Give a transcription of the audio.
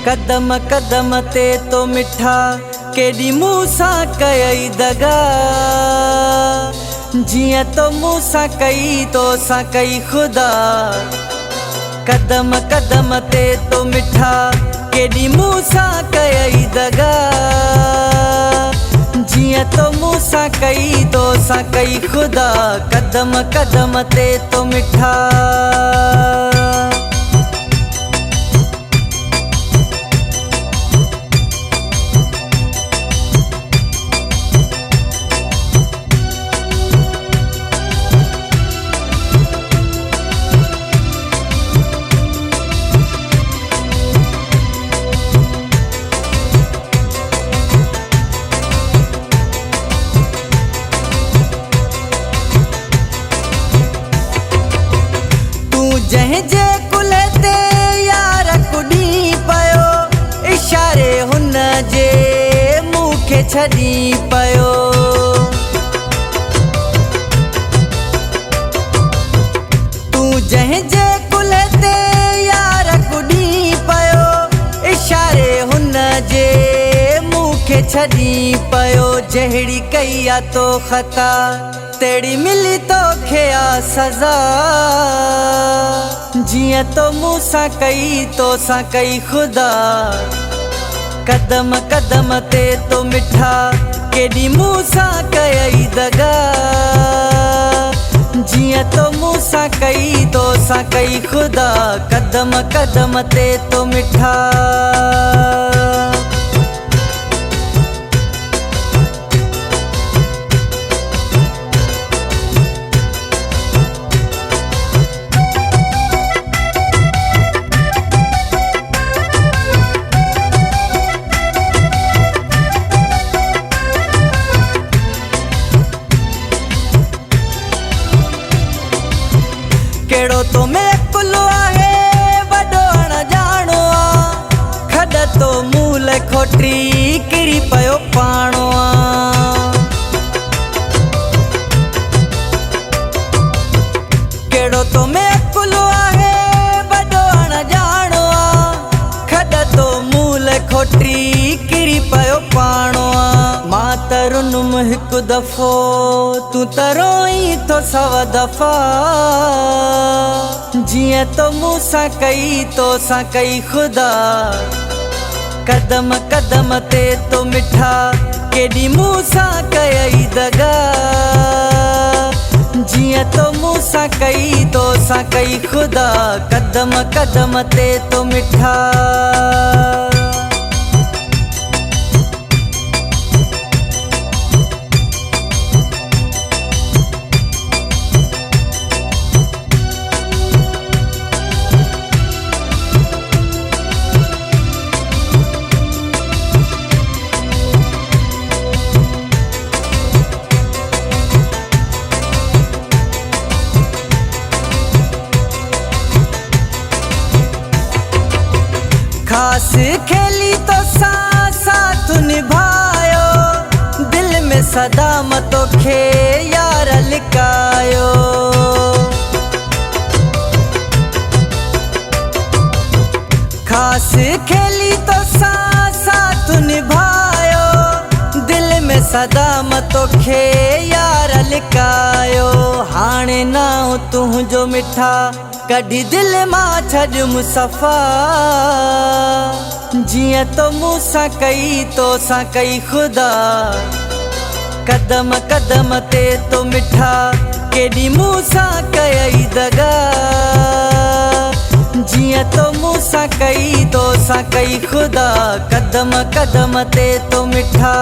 कदम कदम ते तो मिठा केडी मूसा कई दगा जिया तो मूसा कई तो सा कई खुदा। कदम कदम ते तो मिठा केडी मूसा कई दगा जिया तो मूसा कई तो सा कई खुदा। कदम कदम ते तो मिठा जह जे कुले ते यार कुड़ी पयो इशारे हुन जे मुखे छड़ी पयो। तू जह जे कुले ते यार कुड़ी पयो इशारे हुन जे मुखे छड़ी पयो। जहड़ी कईया तो खता तेरी मिली तो खेया सजा जिया तो मूसा कई तो सा कई खुदा। कदम कदम ते तो मिठा केडी मूसा कई दगा जिया तो मूसा कई तो सा कई खुदा। कदम कदम ते तो मिठा केड़ो तो मैं कुलो आहे वडो न जानो आ खड तो मूल खोटी किरी पयो पाणो आ। केड़ो तो मैं कुलो आहे वडो न जानो आ खड तो मूल खोटी किरी पयो पाणो आ। मां तरुन हिक दफ़ो तू तरोई तो सवा दफ़ा जिया तो मूसा कई तो सा कई खुदा। कदम कदम ते तो मिठा केडी मूसा कई दगा जिया तो मूसा कई तो सा कई खुदा। कदम कदम ते तो मिठा खास खेली तो साथ निभायो दिल में सदा मतो खे यार लिकायो। खास खेली तो साथ निभायो दिल में सदा मतो खे यार लिकायो। हाणे ना तू जो मिठा कढ़ी दिल मां छड़ मुसफ़ा जिया तो मूसा कई तो सा कई खुदा। कदम कदम ते तो मिठा केडी मूसा कई दगा जिया तो मूसा कई तो सा कई खुदा। कदम कदम ते तो मिठा